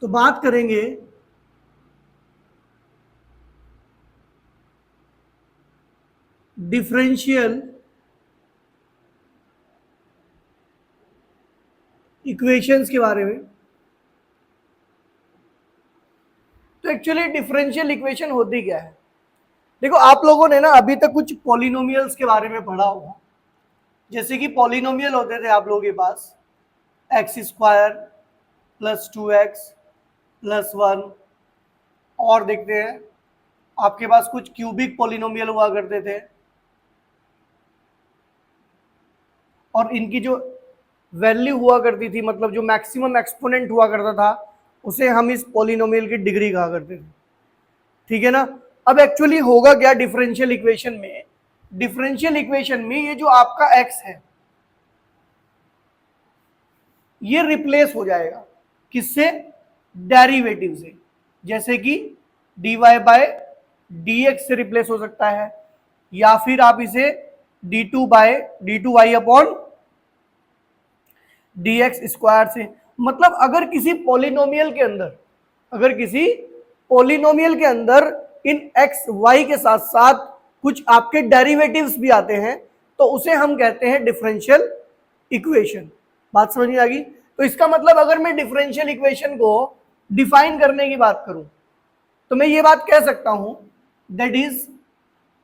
तो बात करेंगे डिफरेंशियल इक्वेशंस के बारे में। तो एक्चुअली डिफरेंशियल इक्वेशन होती क्या है? देखो, आप लोगों ने ना अभी तक कुछ पॉलिनोमियल्स के बारे में पढ़ा होगा। जैसे कि पॉलिनोमियल होते थे आप लोगों के पास x square plus 2x plus 1, और देखते हैं आपके पास कुछ क्यूबिक पॉलिनोमियल हुआ करते थे, और इनकी जो वैल्यू हुआ करती थी, मतलब जो मैक्सिमम एक्सपोनेंट हुआ करता था, उसे हम इस पॉलिनोमियल की डिग्री कहा करते थे। ठीक है ना? अब एक्चुअली होगा क्या डिफरेंशियल इक्वेशन में? डिफरेंशियल इक्वेशन में ये जो आपका x है ये रिप्लेस हो जाएगा किससे? डेरिवेटिव से। जैसे कि dy बाय dx से रिप्लेस हो सकता है, या फिर आप इसे d2y अपॉन dx स्क्वायर से। मतलब अगर किसी पॉलिनोमियल के अंदर इन x y के साथ साथ कुछ आपके डेरिवेटिव्स भी आते हैं, तो उसे हम कहते हैं डिफरेंशियल इक्वेशन। बात समझ में आ गई? तो इसका मतलब अगर मैं डिफरेंशियल इक्वेशन को डिफाइन करने की बात करूं, तो मैं ये बात कह सकता हूं, that is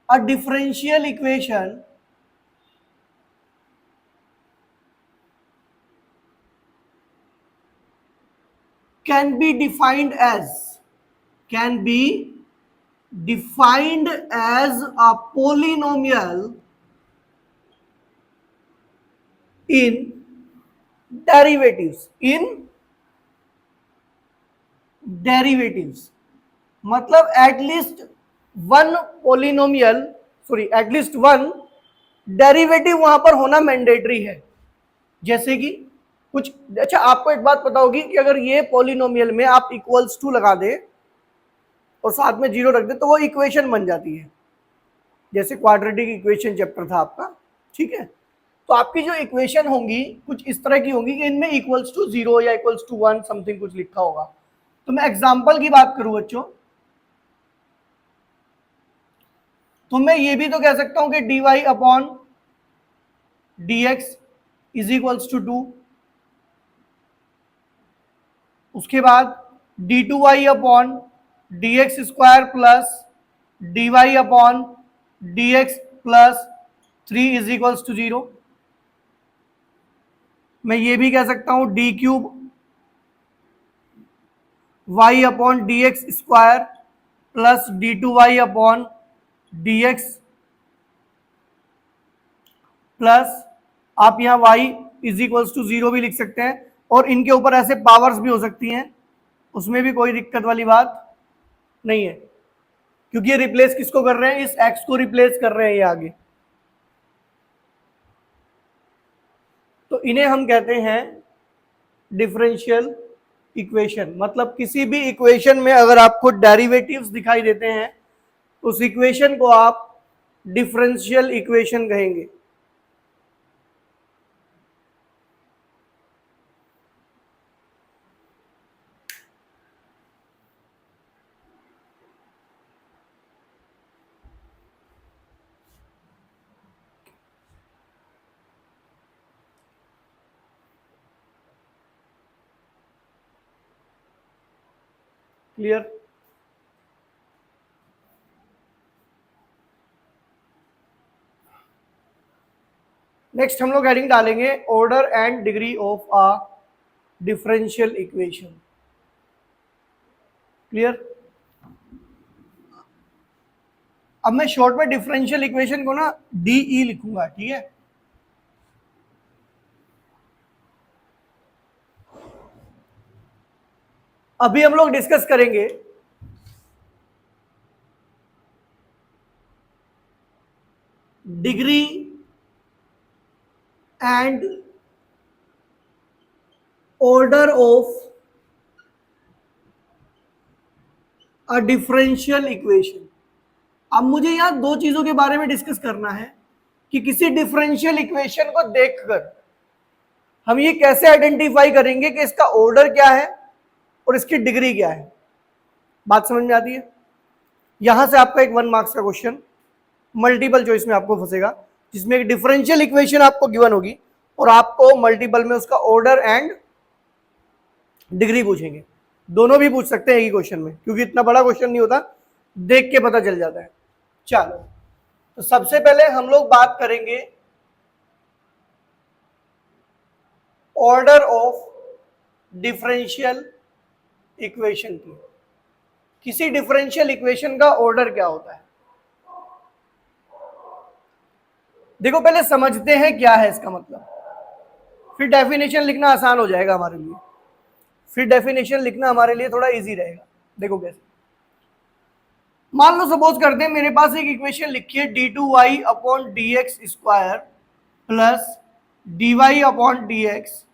a differential equation can be defined as a polynomial in derivatives। मतलब एटलीस्ट वन डेरिवेटिव वहां पर होना मैंडेटरी है। जैसे कि कुछ, अच्छा आपको एक बात पता होगी कि अगर ये पॉलिनोमियल में आप इक्वल्स टू लगा दे और साथ में जीरो रख दे तो वो इक्वेशन बन जाती है, जैसे क्वाड्रेटिक इक्वेशन चैप्टर था आपका। ठीक है? तो आपकी जो इक्वेशन होंगी कुछ इस तरह की होंगी कि इनमें इक्वल्स टू 0 या इक्वल्स टू 1 समथिंग कुछ लिखा होगा। तो मैं एग्जांपल की बात करूं बच्चों, तो मैं ये भी तो कह सकता हूं कि dy upon dx is equals to 2। उसके बाद d2y upon dx square plus dy upon dx plus 3 is equals to 0। मैं ये भी कह सकता हूं d cube y upon dx square plus d2y upon dx plus आप यहां y इज इक्वल्स टू 0 भी लिख सकते हैं, और इनके ऊपर ऐसे पावर्स भी हो सकती हैं, उसमें भी कोई दिक्कत वाली बात नहीं है, क्योंकि ये रिप्लेस किसको कर रहे हैं? इस x को रिप्लेस कर रहे हैं ये आगे। तो इन्हें हम कहते हैं डिफरेंशियल इक्वेशन। मतलब किसी भी इक्वेशन में अगर आपको डेरिवेटिव्स दिखाई देते हैं तो उस इक्वेशन को आप डिफरेंशियल इक्वेशन कहेंगे। क्लियर? नेक्स्ट हम लोग हेडिंग डालेंगे order and degree of a differential equation. Clear? अब मैं शॉर्ट में डिफरेंशियल इक्वेशन को ना डीई लिखूंगा। ठीक है? अभी हम लोग डिस्कस करेंगे degree and order of a differential equation. अब मुझे यहां दो चीजों के बारे में डिस्कस करना है कि किसी डिफरेंशियल इक्वेशन को देखकर हम ये कैसे आइडेंटिफाई करेंगे कि इसका ऑर्डर क्या है और इसकी डिग्री क्या है। बात समझ में आती है। यहां से आपका एक 1 मार्क्स का क्वेश्चन मल्टीपल चॉइस में आपको फंसेगा, जिसमें एक डिफरेंशियल इक्वेशन आपको गिवन होगी और आपको मल्टीपल में उसका ऑर्डर एंड डिग्री पूछेंगे। दोनों भी पूछ सकते हैं एक ही क्वेश्चन में, क्योंकि इतना बड़ा क्वेश्चन नहीं होता, देख के पता चल जाता है। चलो, तो सबसे पहले हम लोग बात करेंगे ऑर्डर ऑफ डिफरेंशियल इक्वेशन की। किसी डिफरेंशियल इक्वेशन का ऑर्डर क्या होता है। देखो पहले समझते हैं क्या है इसका मतलब, फिर डेफिनेशन लिखना आसान हो जाएगा हमारे लिए, फिर डेफिनेशन लिखना हमारे लिए थोड़ा इजी रहेगा। देखो कैसे, मान लो सपोज करते हैं मेरे पास एक इक्वेशन लिखी है D two Y upon D x square plus d Y upon D x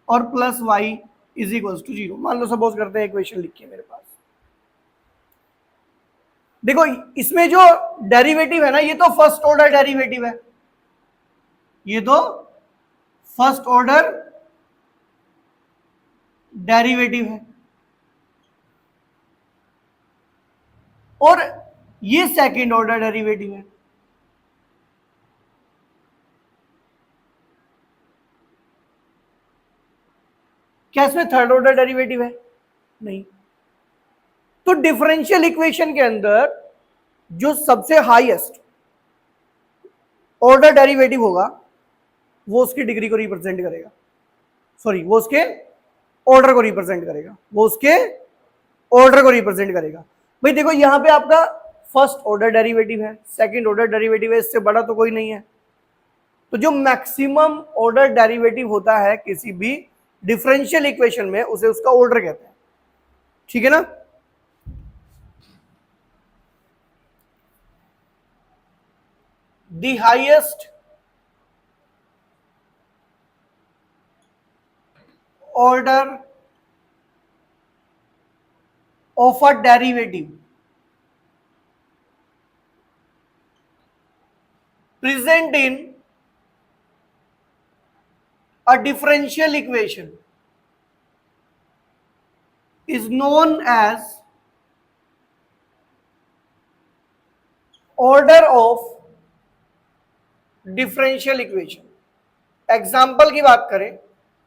और plus Y is equals to 0। मान लो सपोज करते हैं इक्वेशन लिखी है मेरे पास। देखो इसमें जो डेरिवेटिव है ना, ये तो फर्स्ट ऑर्डर डेरिवेटिव है, ये तो फर्स्ट ऑर्डर डेरिवेटिव है, और ये सेकंड ऑर्डर डेरिवेटिव है। क्या इसमें थर्ड ऑर्डर डेरिवेटिव है? नहीं। तो डिफरेंशियल इक्वेशन के अंदर जो सबसे हाईएस्ट ऑर्डर डेरिवेटिव होगा वो उसकी डिग्री को रिप्रेजेंट करेगा, सॉरी वो उसके ऑर्डर को रिप्रेजेंट करेगा, वो उसके ऑर्डर को रिप्रेजेंट करेगा। भाई देखो यहां पे आपका फर्स्ट ऑर्डर डेरिवेटिव है, सेकंड ऑर्डर डेरिवेटिव है, इससे बड़ा तो कोई नहीं है। तो जो मैक्सिमम ऑर्डर डेरिवेटिव होता है किसी भी डिफरेंशियल इक्वेशन में, उसे उसका ऑर्डर कहते हैं। ठीक है ना। The highest order of a derivative present in a differential equation is known as order of differential equation। Example की बात करें,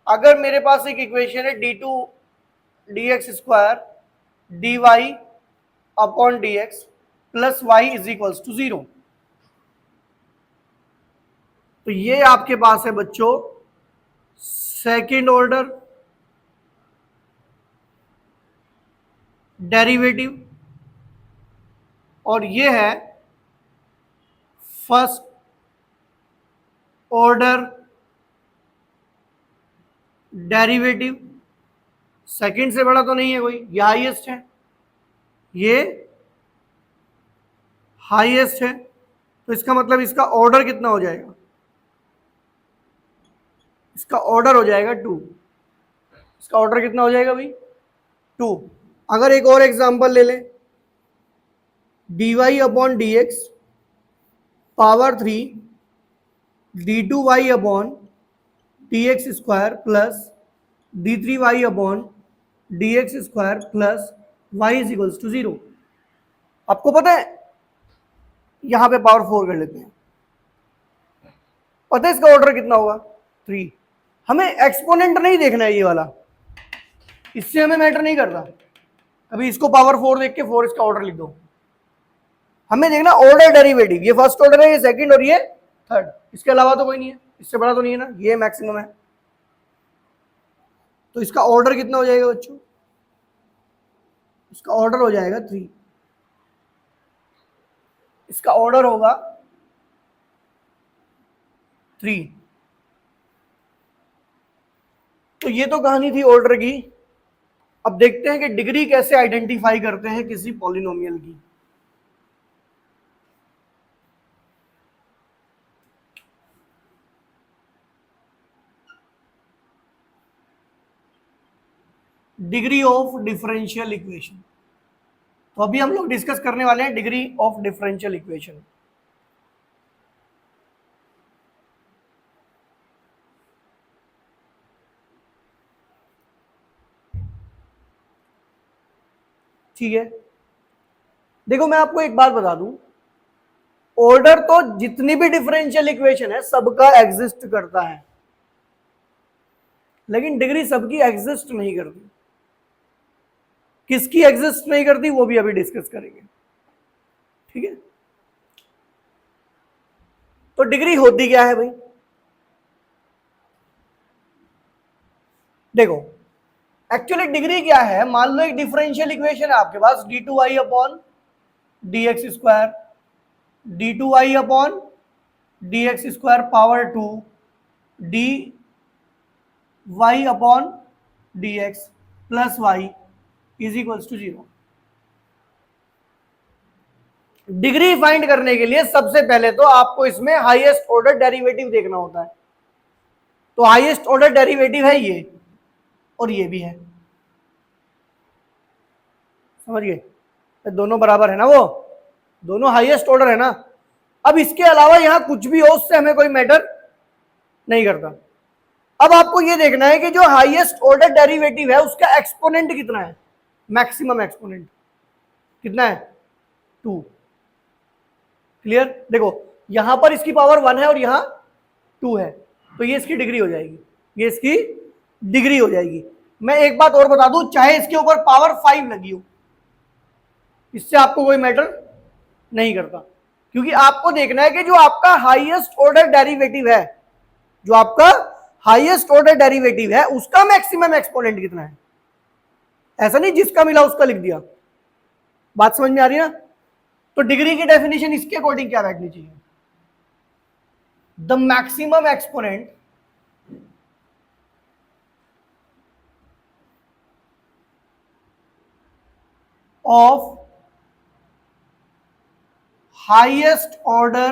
अगर मेरे पास एक इक्वेशन है D two D x square D Y upon D x plus Y is equals to 0, तो ये आपके पास है बच्चों सेकेंड ऑर्डर डेरिवेटिव, और ये है फर्स्ट ऑर्डर डेरिवेटिव। सेकंड से बड़ा तो नहीं है कोई, ये हाईएस्ट है, ये हाईएस्ट है, तो इसका मतलब इसका ऑर्डर कितना हो जाएगा, इसका ऑर्डर हो जाएगा 2। इसका ऑर्डर कितना हो जाएगा भाई 2। अगर एक और एग्जांपल ले लें, D Y upon D X power 3 D two Y upon D x square plus D three Y upon D x square plus Y is equals to 0। आपको पता है, यहां पे पावर 4 कर लेते हैं, पता है इसका ऑर्डर कितना होगा 3। हमें एक्सपोनेंट नहीं देखना है ये वाला, इससे हमें मैटर नहीं करता। अभी इसको पावर 4 देख के 4 इसका ऑर्डर लिख दो, हमें देखना ऑर्डर डेरिवेटिव। ये फर्स्ट ऑर्डर है, ये सेकंड और ये थर्ड, इसके अलावा तो कोई नहीं है, इससे बड़ा तो नहीं है ना, ये मैक्सिमम है। तो इसका ऑर्डर कितना हो जाएगा बच्चों, इसका ऑर्डर हो जाएगा 3। इसका ऑर्डर होगा 3। तो ये तो कहानी थी ऑर्डर की। अब देखते हैं कि डिग्री कैसे आइडेंटिफाई करते हैं किसी पॉलिनोमियल की। डिग्री ऑफ डिफरेंशियल इक्वेशन, तो अभी हम लोग डिस्कस करने वाले हैं डिग्री ऑफ डिफरेंशियल इक्वेशन। ठीक है, देखो मैं आपको एक बात बता दूं, ऑर्डर तो जितनी भी डिफरेंशियल इक्वेशन है सबका एग्जिस्ट करता है, लेकिन डिग्री सबकी एग्जिस्ट नहीं करती। किसकी एग्जिस्ट नहीं करती वो भी अभी डिस्कस करेंगे, ठीक है। तो डिग्री होती क्या है भाई, देखो एक्चुअली डिग्री क्या है, मान लो एक डिफरेंशियल इक्वेशन है आपके पास d two Y upon D x square, d two Y upon D x square power 2 d Y upon D x plus Y is equals to 0। Degree find करने के लिए सबसे पहले तो आपको इसमें हाईएस्ट ऑर्डर डेरिवेटिव देखना होता है। तो हाईएस्ट ऑर्डर डेरिवेटिव है ये और ये भी है, समझ गए, दोनों बराबर है ना, वो दोनों हाईएस्ट ऑर्डर है ना। अब इसके अलावा यहां कुछ भी हो उससे हमें कोई मैटर नहीं करता। अब आपको ये देखना है कि जो हाईएस्ट ऑर्डर डेरिवेटिव है उसका एक्सपोनेंट कितना है, मैक्सिमम एक्सपोनेंट कितना है, 2। क्लियर, देखो यहां पर इसकी पावर 1 है और यहां 2 है, तो ये इसकी डिग्री हो जाएगी, ये इसकी डिग्री हो जाएगी। मैं एक बात और बता दूं, चाहे इसके ऊपर पावर 5 लगी हो, इससे आपको कोई मैटर नहीं करता, क्योंकि आपको देखना है कि जो आपका हाईएस्ट ऑर्डर डेरिवेटिव है, जो आपका हाईएस्ट ऑर्डर डेरिवेटिव है उसका मैक्सिमम एक्सपोनेंट कितना है। ऐसा नहीं जिसका मिला उसका लिख दिया, बात समझ में आ रही है ना। तो डिग्री की डेफिनेशन इसके अकॉर्डिंग क्या बैठनी चाहिए, the maximum exponent of highest order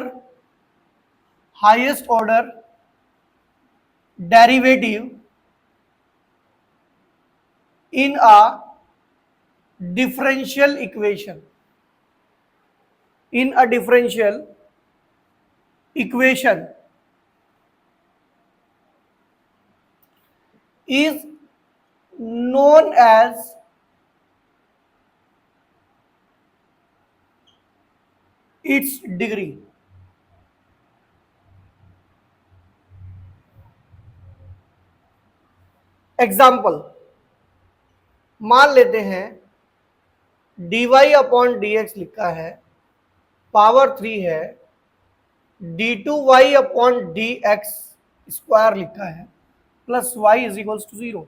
derivative in a differential equation, in a differential equation is known as its degree। Example मान लेते हैं dy अपॉन डी एक्स लिखा है, पावर 3 है, d2y upon D x square लिखा है, plus Y is equals to 0।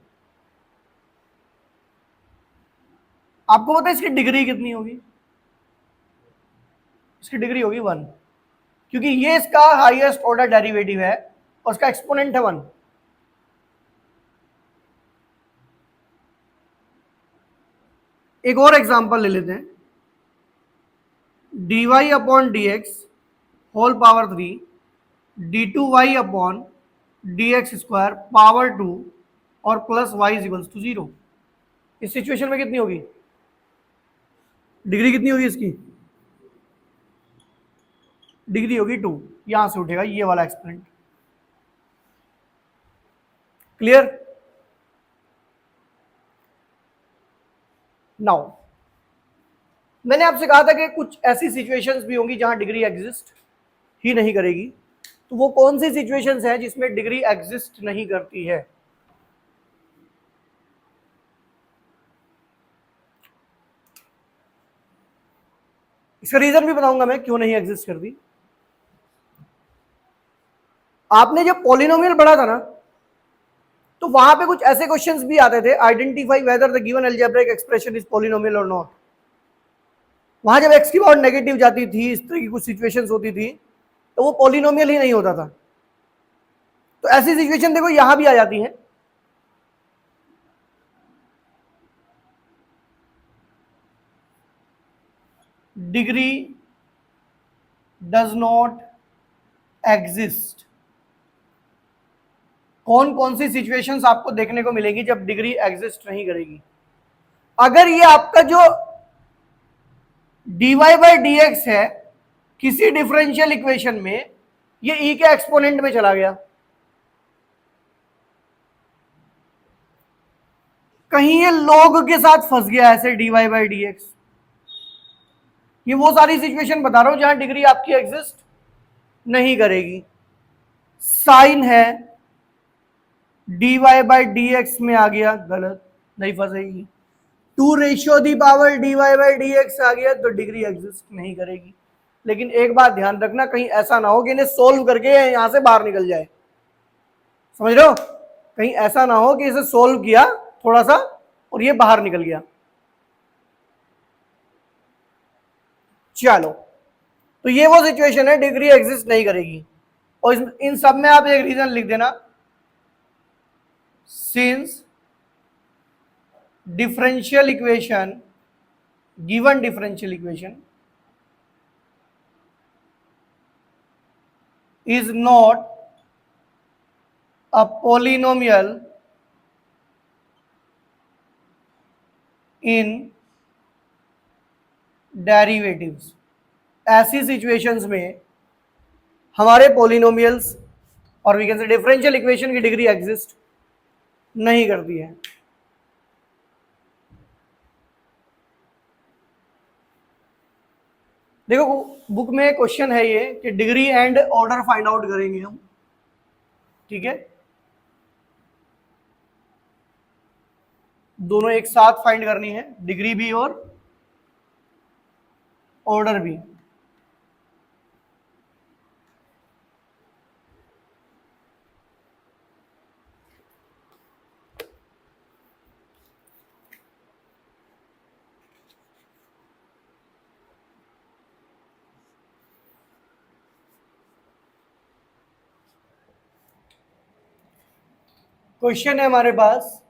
आपको पता है इसकी डिग्री कितनी होगी, इसकी डिग्री होगी 1, क्योंकि ये इसका हाईएस्ट ऑर्डर डेरिवेटिव है और उसका एक्सपोनेंट है 1। एक और एग्जांपल ले लेते हैं, dy upon D x whole power 3 d2y upon D x square power 2 और plus Y is equals to 0। इस सिचुएशन में कितनी होगी डिग्री, कितनी होगी इसकी डिग्री होगी 2, यहां से उठेगा ये वाला एक्सपोनेंट। क्लियर, नाउ मैंने आपसे कहा था कि कुछ ऐसी सिचुएशंस भी होंगी जहां डिग्री एग्जिस्ट ही नहीं करेगी, तो वो कौन सी सिचुएशंस हैं जिसमें डिग्री एग्जिस्ट नहीं करती है। इसका रीजन भी बताऊंगा मैं क्यों नहीं एग्जिस्ट करती। आपने जब पॉलिनोमियल पढ़ा था ना, तो वहां पे कुछ ऐसे क्वेश्चंस भी आते थे, identify whether the given algebraic expression is polynomial और नॉट। वहां जब एक्स की पावर नेगेटिव जाती थी, इस तरह की कुछ सिचुएशंस होती थी, तो वो पॉलिनोमियल ही नहीं होता था। तो ऐसी सिचुएशन देखो यहां भी आ जाती है। Degree does not exist. कौन कौन सी सिचुएशंस आपको देखने को मिलेगी जब डिग्री एग्जिस्ट नहीं करेगी। अगर ये आपका जो dy बाई डी एक्स है किसी डिफरेंशियल इक्वेशन में ये e के एक्सपोनेंट में चला गया, कहीं ये log के साथ फंस गया ऐसे dy बाई डी एक्स, ये वो सारी सिचुएशन बता रहा हूं जहां डिग्री आपकी एग्जिस्ट नहीं करेगी। साइन है dy बाई डी एक्स में आ गया, गलत, नहीं फंसेगी। 2 ratio the power dy by d x आ गया तो डिग्री एग्जिस्ट नहीं करेगी। लेकिन एक बात ध्यान रखना, कहीं ऐसा ना हो कि इन्हें सोल्व करके यहां से बाहर निकल जाए, समझ रहे हो? कहीं ऐसा ना हो कि इसे सोल्व किया थोड़ा सा और ये बाहर निकल गया। चलो, तो ये वो सिचुएशन है डिग्री एग्जिस्ट नहीं करेगी। और इन सब में आप एक रीजन लिख देना, since differential equation, given differential equation is not a polynomial in derivatives। ऐसी सिचुएशंस में हमारे पोलिनोमियल्स और we can say differential equation की डिग्री एग्जिस्ट नहीं करती है। देखो बुक में क्वेश्चन है ये कि degree and order find out करेंगे हम, ठीक है? दोनों एक साथ फाइंड करनी है, डिग्री भी और ऑर्डर भी। क्वेश्चन है हमारे पास,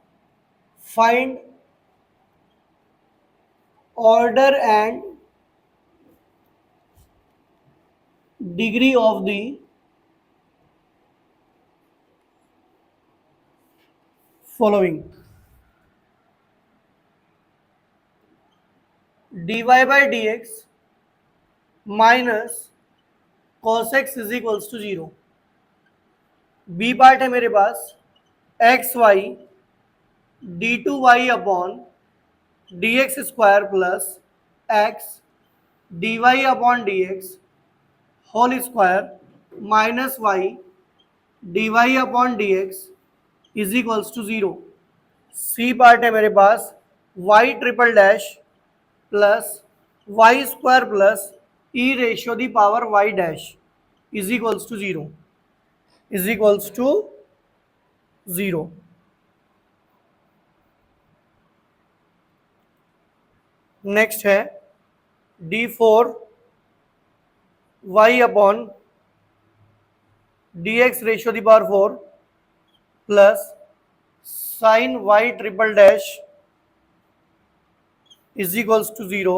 find order and degree of the following. dy by d x minus cos x is equals to 0। B part है मेरे पास x y d two Y upon D x square plus x d Y upon D x whole square minus y d Y upon D x is equals to 0। C part है मेरे पास y triple dash plus y square plus E ratio the power y dash is equals to 0, is equals to 0। Next है d4 y upon D x ratio the power 4 plus sine y triple dash is equals to 0।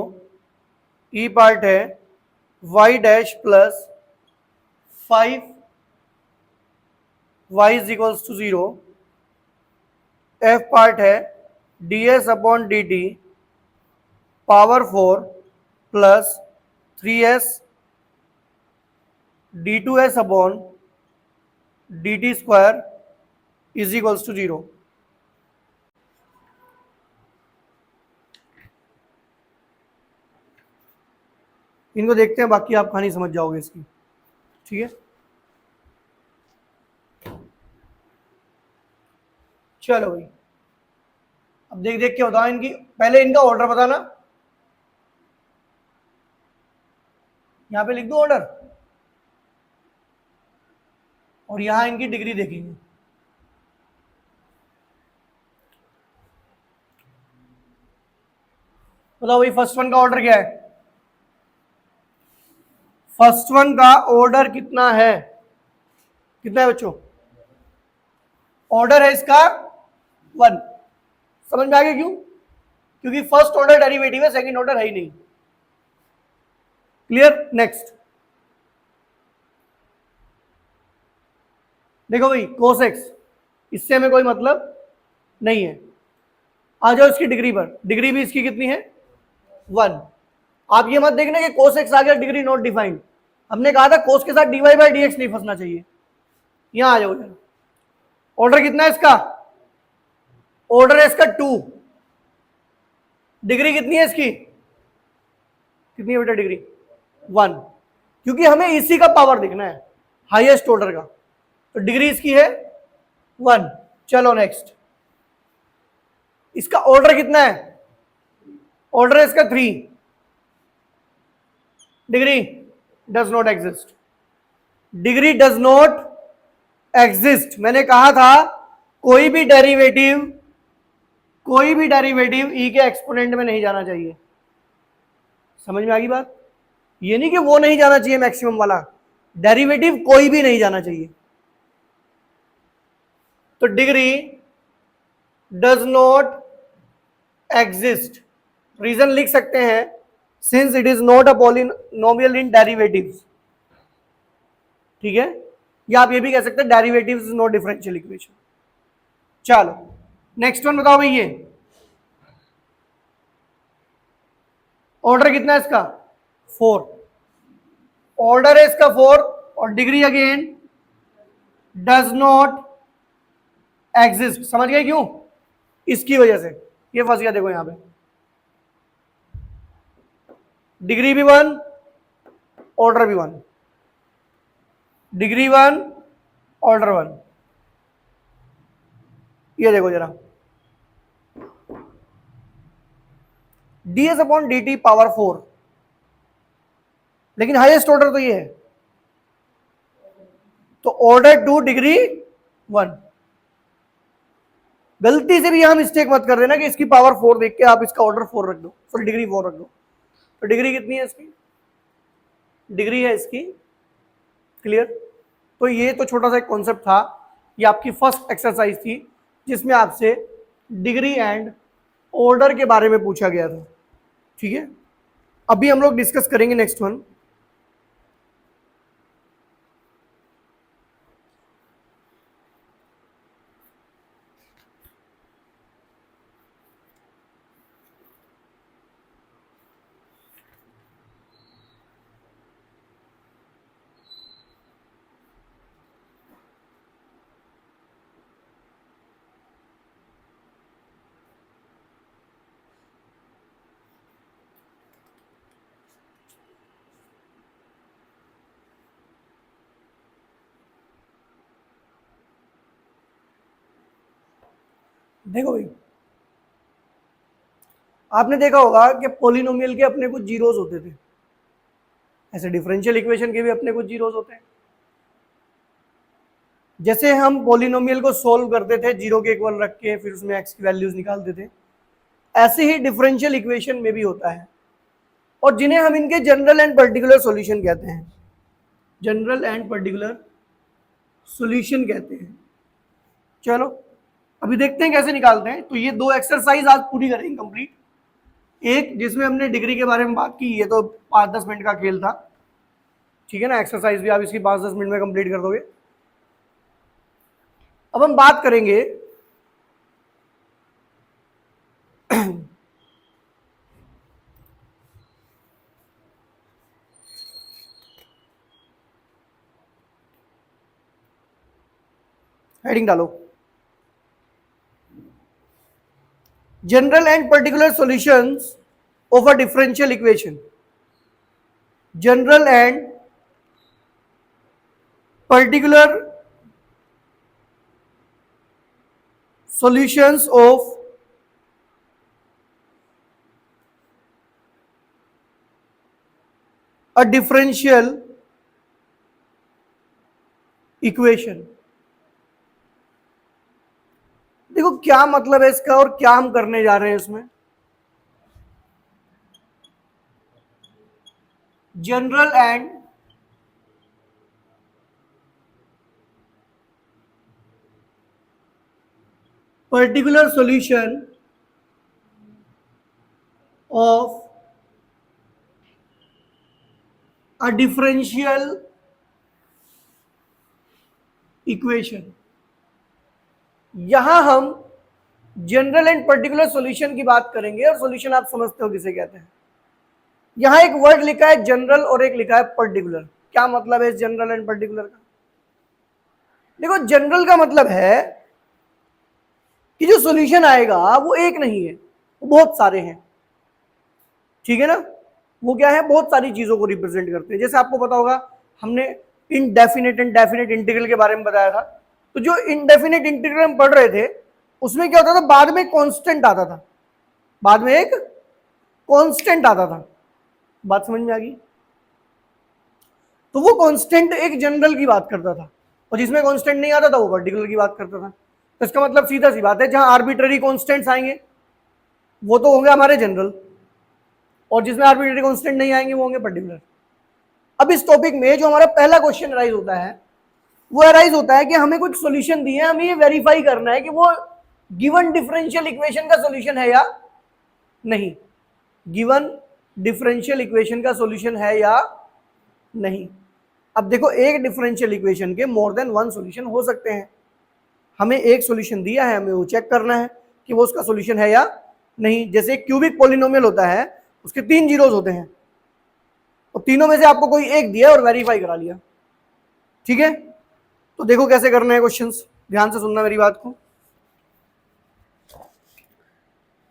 E part है y dash plus 5 y is equals to 0। F part है d s upon d t power 4 plus 3s d two s upon d t square is equals to 0। इनको देखते हैं, बाकी आप कहानी समझ जाओगे इसकी, ठीक है? चलो भाई, अब देख देख के बताओ इनकी, पहले इनका ऑर्डर बताना, यहां पे लिख दो ऑर्डर और यहां इनकी डिग्री देखेंगे। बताओ भाई फर्स्ट वन का ऑर्डर क्या है? फर्स्ट वन का ऑर्डर कितना है? कितना है बच्चों? ऑर्डर है इसका 1। समझ में आ गया क्यों? क्योंकि फर्स्ट ऑर्डर डेरिवेटिव है, सेकंड ऑर्डर है ही नहीं। क्लियर? नेक्स्ट देखो भाई, cos x, इससे हमें कोई मतलब नहीं है। आ जाओ इसकी डिग्री पर, डिग्री भी इसकी कितनी है? 1। आप ये मत देखना कि cos x आ गया डिग्री नॉट डिफाइंड, हमने कहा था cos के साथ dy बाई डी एक्स नहीं फंसना चाहिए। यहां आ जाओ जरा, ऑर्डर कितना है इसका? ऑर्डर है इसका 2, डिग्री कितनी है इसकी, कितनी है बेटा डिग्री 1, क्योंकि हमें इसी का पावर देखना है हाईएस्ट ऑर्डर का, तो डिग्री इसकी है 1। चलो नेक्स्ट, इसका ऑर्डर कितना है, ऑर्डर है इसका 3, degree does not exist, degree does not exist. मैंने कहा था कोई भी डेरिवेटिव ई के एक्सपोनेंट में नहीं जाना चाहिए, समझ में आ गई बात, ये नहीं कि वो नहीं जाना चाहिए मैक्सिमम वाला, डेरिवेटिव कोई भी नहीं जाना चाहिए। तो degree does not exist, reason लिख सकते हैं since it is not a polynomial in derivatives, ठीक है, या आप ये भी कह सकते हैं derivatives is not differential equation. चलो नेक्स्ट वन बताओ भाई, ये ऑर्डर कितना है इसका 4, ऑर्डर है इसका 4 और degree again does not exist. समझ गए क्यों, इसकी वजह से ये फंस गया, देखो यहां पे डिग्री भी 1 ऑर्डर भी 1, डिग्री 1 ऑर्डर 1, ये देखो जरा ds अपॉन dt पावर 4, लेकिन हाईएस्ट ऑर्डर तो ये है, तो ऑर्डर 2 डिग्री 1। गलती से भी यहां मिस्टेक मत कर देना कि इसकी पावर 4 देख के आप इसका ऑर्डर 4 रख दो, सॉरी डिग्री 4 रख दो। तो डिग्री कितनी है इसकी, डिग्री है इसकी, क्लियर। तो ये तो छोटा सा एक कॉन्सेप्ट था, ये आपकी फर्स्ट एक्सरसाइज थी जिसमें आपसे डिग्री एंड ऑर्डर के बारे में पूछा गया था, ठीक है। अभी हम लोग डिस्कस करेंगे नेक्स्ट वन, देखो भाई आपने देखा होगा कि पॉलिनोमियल के अपने कुछ जीरोस होते थे, ऐसे डिफरेंशियल इक्वेशन के भी अपने कुछ जीरोस होते हैं। जैसे हम पॉलिनोमियल को सोल्व करते थे जीरो के इक्वल रख के, फिर उसमें एक्स की वैल्यूज निकालते थे, ऐसे ही डिफरेंशियल इक्वेशन में भी होता है, और जिन्हें हम इनके जनरल एंड पर्टिकुलर सॉल्यूशन कहते हैं, जनरल एंड पर्टिकुलर सॉल्यूशन कहते हैं। चलो अभी देखते हैं कैसे निकालते हैं। तो ये 2 एक्सरसाइज आज पूरी करेंगे कंप्लीट, एक जिसमें हमने डिग्री के बारे में बात की, ये तो 5-10 मिनट का खेल था, ठीक है ना, एक्सरसाइज भी आप इसकी 5-10 मिनट में कंप्लीट कर दोगे। अब हम बात करेंगे हेडिंग डालो, general and particular solutions of a differential equation, general and particular solutions of a differential equation। देखो क्या मतलब है इसका और क्या हम करने जा रहे हैं इसमें। General and particular solution of a differential equation. यहां हम जनरल एंड पर्टिकुलर सॉल्यूशन की बात करेंगे, और सॉल्यूशन आप समझते हो किसे कहते हैं। यहां एक वर्ड लिखा है जनरल और एक लिखा है पर्टिकुलर। क्या मतलब है इस जनरल एंड पर्टिकुलर का? देखो जनरल का मतलब है कि जो सॉल्यूशन आएगा वो एक नहीं है, वो बहुत सारे हैं, ठीक है ना। वो क्या है, बहुत सारी चीजों को रिप्रेजेंट करते हैं। जैसे आपको पता होगा हमने इनडेफिनेट एंड डेफिनेट इंटीग्रल के बारे में बताया था। तो जो इनडेफिनेट इंटीग्रल हम पढ़ रहे थे उसमें क्या होता था, बाद में कांस्टेंट आता था, बाद में एक कांस्टेंट आता था। बात समझ में आ गई। तो वो कांस्टेंट एक जनरल की बात करता था, और जिसमें कांस्टेंट नहीं आता था वो पर्टिकुलर की बात करता था। तो इसका मतलब सीधा सी बात है, जहां आर्बिट्ररी कांस्टेंट्स आएंगे वो तो होंगे हमारे जनरल, और जिसमें आर्बिट्ररी कांस्टेंट नहीं आएंगे वो होंगे पर्टिकुलर। अब इस टॉपिक में जो हमारा पहला क्वेश्चन अराइज होता है वो अराइज होता है कि हमें कुछ सॉल्यूशन दिए, हमें ये वेरीफाई करना है कि वो गिवन डिफरेंशियल इक्वेशन का सॉल्यूशन है या नहीं, गिवन डिफरेंशियल इक्वेशन का सॉल्यूशन है या नहीं। अब देखो, एक डिफरेंशियल इक्वेशन के मोर देन वन सॉल्यूशन हो सकते हैं। हमें एक सॉल्यूशन दिया है, हमें वो चेक करना है कि वो उसका सॉल्यूशन है या नहीं। जैसे क्यूबिक पॉलिनोमियल होता है, उसके 3 जीरोज होते हैं, और तीनों में से आपको कोई एक दिया और वेरीफाई करा लिया, ठीक है। तो देखो कैसे करना है क्वेश्चंस, ध्यान से सुनना मेरी बात को।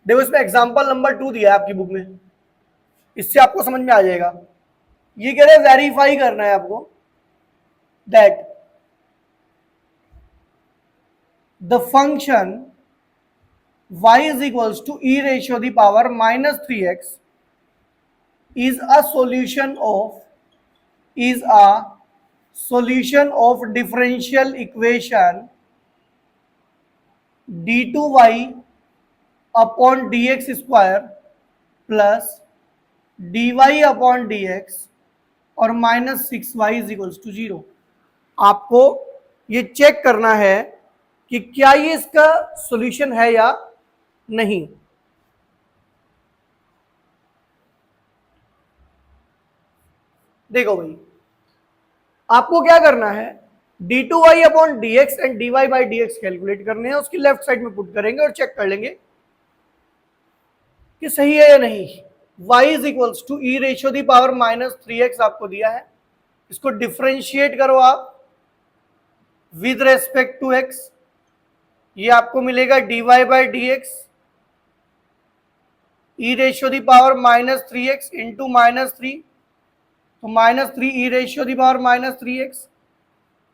देखो इसमें एग्जांपल नंबर 2 दिया है आपकी बुक में, इससे आपको समझ में आ जाएगा। ये कह रहे हैं वेरीफाई करना है आपको that the function y is equals to e ratio the power minus 3x is a solution of differential equation d2y upon dx square plus dy upon dx और minus 6y is equals to 0। आपको ये check करना है कि क्या ये इसका solution है या नहीं। देखो भाई, आपको क्या करना है, d2y upon dx and dy by dx calculate करने हैं, उसकी लेफ्ट साइड में पुट करेंगे और चेक कर लेंगे कि सही है या नहीं। y is equals to E ratio the power minus 3x आपको दिया है, इसको डिफ्रेंशिएट करो आप विद रेस्पेक्ट टू x, ये आपको मिलेगा dy by dx E ratio the power minus 3x into minus 3, तो minus 3 E ratio the power minus 3x,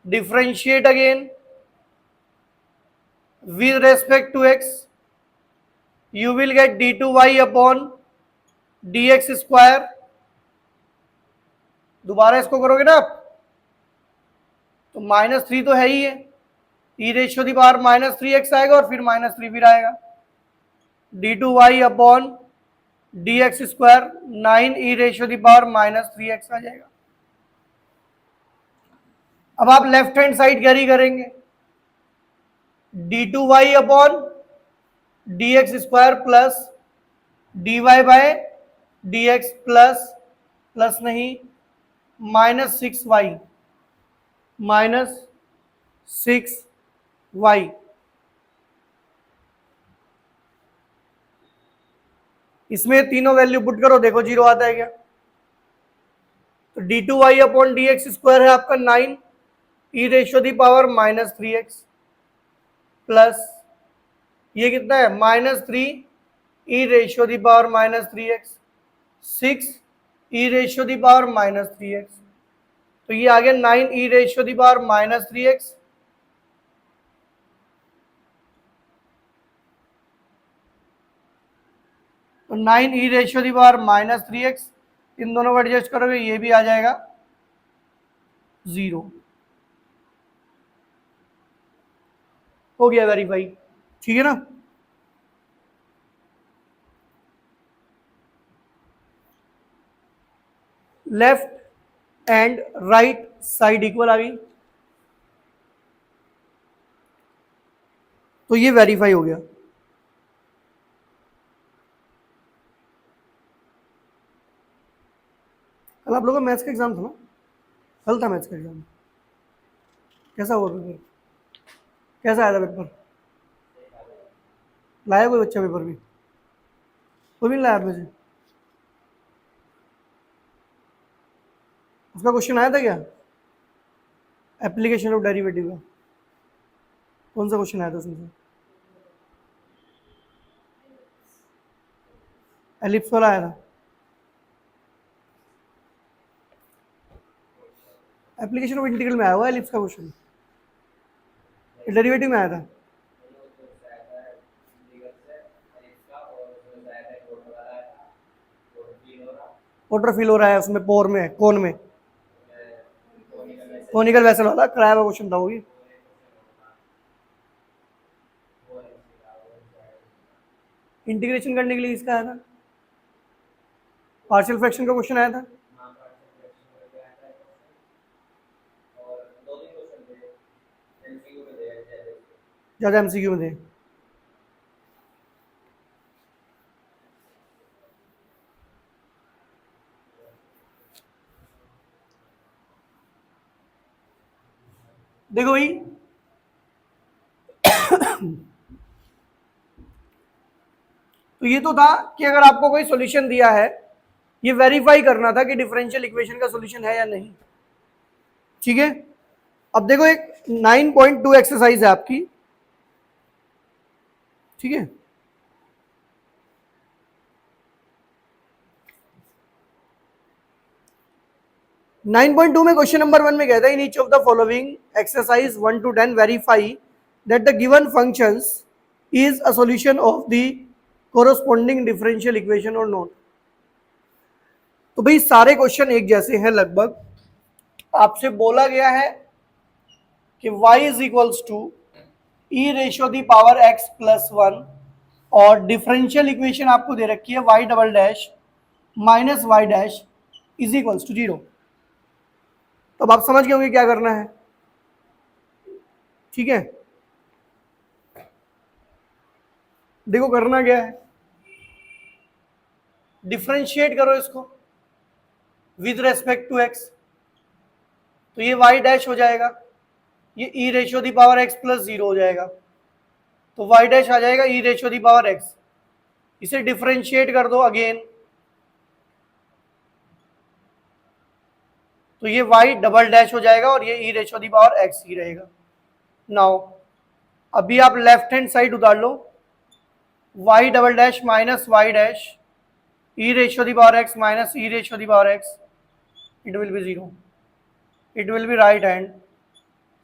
differentiate again with respect to x, you will get d2y upon dx square. दोबारा इसको करोगे ना आप, तो minus 3 तो है ही है, E ratio the power minus 3x आएगा और फिर माइनस 3 फिर आएगा, d2y upon dx square 9 E ratio the power minus 3x आ जाएगा। अब आप लेफ्ट हैंड साइड कैरी करेंगे, d2y upon dx square plus dy by dx plus नहीं माइनस 6y, माइनस 6y। इसमें तीनों वैल्यू पुट करो, देखो 0 आता है क्या। तो d2y अपॉन dx स्क्वायर है आपका 9 E ratio the power minus 3x plus ये कितना है minus 3 E ratio the power minus 3x 6 E ratio the power minus 3x, तो ये आ गया 9 E ratio the power minus 3x तो 9 E ratio the power minus 3x, इन दोनों को adjust करोगे ये भी आ जाएगा 0। हो गया वेरीफाई, ठीक है ना। Left and right side equal आ गई, तो ये वेरीफाई हो गया। कल आप लोगों का मैथ्स का एग्जाम था ना, कल था मैथ्स का एग्जाम, कैसा हुआ पेपर, कैसा आया था पेपर, लाया कोई बच्चा पेपर भी, कोई भी नहीं लाया आप में से, उसका क्वेश्चन आया था क्या, एप्लीकेशन ऑफ डेरिवेटिव का, कौन सा क्वेश्चन आया था उसमें से, एलिप्स वाला आया था, एप्लीकेशन ऑफ इंटीग्रल में आया हुआ एलिप्स का क्वेश्चन, डेरिवेटिव में आया था। वाटर फिल हो रहा है उसमें, पोर में, कोन में, कोनिकल वेसल वाला कराया हुआ क्वेश्चन था वो भी। इंटीग्रेशन करने के लिए इसका आया था, पार्शियल फ्रैक्शन का क्वेश्चन आया था। ज्यादा एमसीक्यू में थे। देखो भाई तो ये तो था कि अगर आपको कोई सॉल्यूशन दिया है, ये वेरीफाई करना था कि डिफरेंशियल इक्वेशन का सॉल्यूशन है या नहीं। ठीक है, अब देखो एक 9.2 एक्सरसाइज है आपकी। ठीक है, नाइन पॉइंट टू में क्वेश्चन नंबर 1 में कहता है in each of the following exercise 1 to 10 verify that the given functions is a solution of the corresponding differential equation और नॉट। तो भाई सारे क्वेश्चन एक जैसे हैं लगभग। आपसे बोला गया है कि y is equals to E ratio the power x plus 1 और डिफरेंशियल इक्वेशन आपको दे रखी है y double dash minus Y dash is equals to 0। तो अब आप समझ गए होंगे क्या करना है। ठीक है, देखो करना क्या है, डिफरेंशिएट करो इसको विद रेस्पेक्ट टू x। तो ये y डैश हो जाएगा, ये E ratio the power x plus 0 हो जाएगा, तो y डैश आ जाएगा ई रेशियो दी पावर x। इसे डिफरेंशिएट कर दो अगेन, तो ये y डबल डैश हो जाएगा और ये E ratio the power x ही रहेगा। नाउ अभी आप लेफ्ट हैंड साइड उतार लो, y double dash minus Y dash E ratio the power x minus E ratio the power x, it will be 0, it will be right hand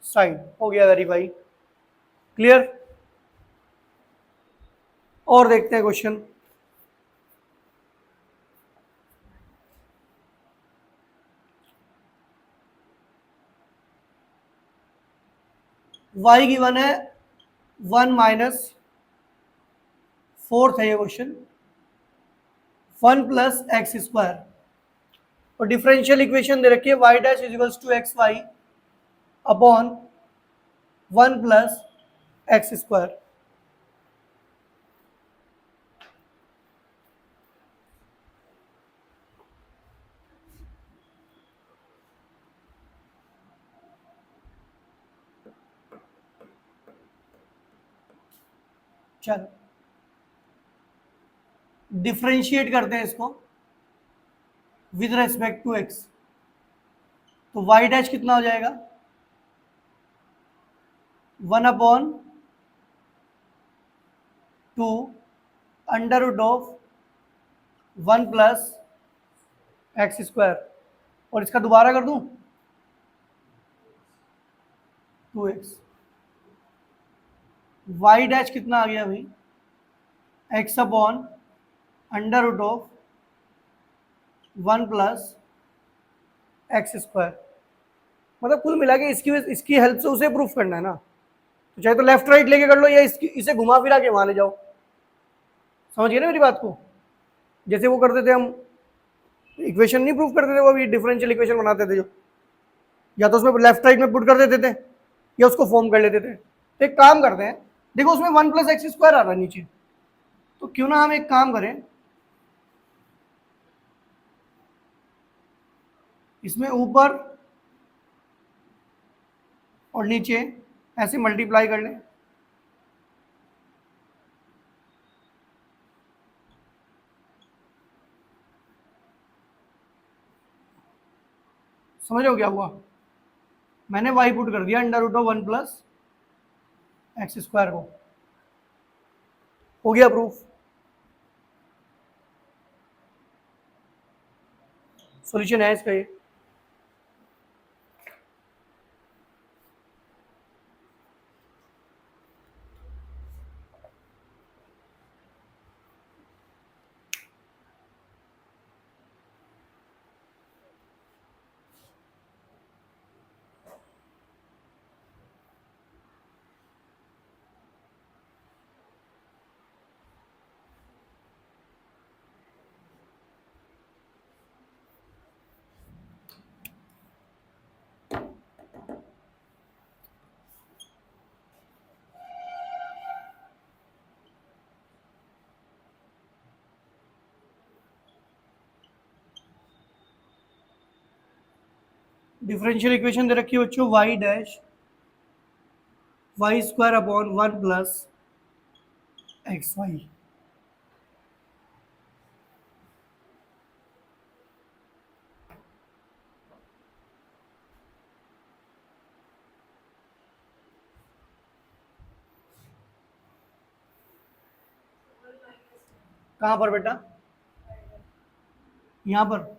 side. हो गया verify, clear. और देखते हैं question. y given है 1 minus 4 है ये question, 1 plus X square और differential equation दे रखी है y dash is equals to X Y upon 1 plus X square. चलो डिफरेंशिएट करते हैं इसको विद रेस्पेक्ट टू x। तो y डैश कितना हो जाएगा, 1 upon 2 under root of 1 plus X square, और इसका दोबारा कर दूं 2x। y डैश कितना आ गया भाई, x upon under root of 1 plus X square. मतलब कुल मिला के इसकी हेल्प से उसे प्रूफ करना है ना, तो चाहे तो लेफ्ट राइट लेके कर लो या इसे घुमा फिरा के वहां ले जाओ। समझ गए ना मेरी बात को, जैसे वो करते थे हम, इक्वेशन नहीं प्रूफ करते थे वो, अभी डिफरेंशियल इक्वेशन बनाते थे जो, या तो उसमें लेफ्ट राइट में पुट कर देते थे या उसको फॉर्म कर लेते थे। तो एक काम करते हैं, देखो उसमें 1 प्लस एक्स स्क्वायर आ रहा है नीचे, तो क्यों ना हम एक काम करें, इसमें ऊपर और नीचे ऐसे मल्टीप्लाई कर लें। समझो क्या हुआ, मैंने y पुट कर दिया under root of 1 plus X square को, हो गया प्रूफ। सॉल्यूशन है इसका ये। डिफरेंशियल इक्वेशन दे रखी है बच्चों, Y dash Y square upon 1 plus X Y. कहां पर बेटा? यहां पर।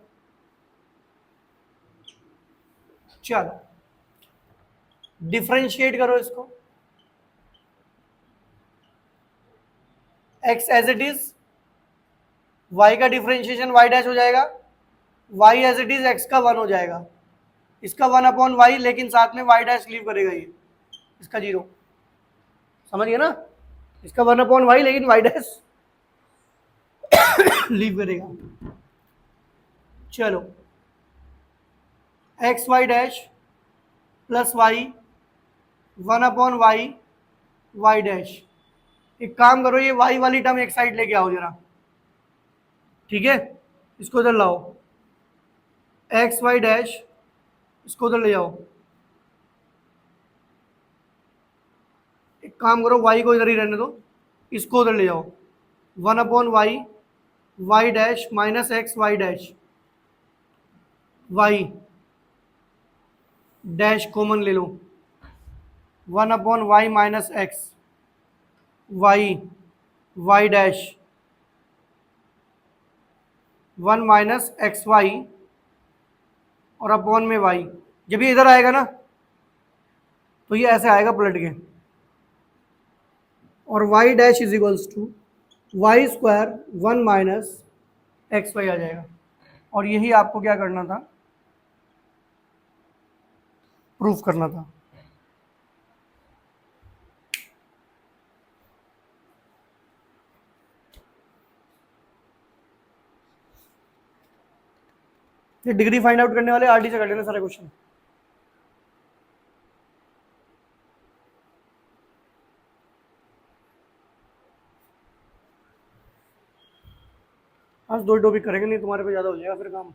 चलो डिफरेंशिएट करो इसको, x as it is, y का डिफरेंशिएशन y डैश हो जाएगा, y as it is x का 1 हो जाएगा, इसका 1 अपॉन y, लेकिन साथ में y डैश लीव करेगा ये, इसका 0, समझ गए ना? इसका 1 अपॉन y लेकिन y डैश लीव करेगा। चलो X Y dash plus Y 1 upon Y Y dash. एक काम करो, ये y वाली टर्म एक साइड लेके आओ जरा, ठीक है? इसको उधर लाओ, एक्स वाई डैश, इसको उधर ले जाओ। एक काम करो, y को इधर ही रहने दो, इसको उधर ले जाओ, 1 upon Y Y dash minus x Y dash, y dash common ले लो, 1 upon y minus x y Y dash 1 minus x y और अपॉन में वाई। जब ये इधर आएगा ना तो ये ऐसे आएगा पलट के, और y dash is equals to y square 1 minus x y आ जाएगा। और यही आपको क्या करना था? प्रूफ करना था। ये डिग्री फाइंड आउट करने वाले आरडी से कर लेना सारे क्वेश्चन। आज 2 टॉपिक करेंगे, नहीं तुम्हारे पे ज्यादा हो जाएगा फिर काम।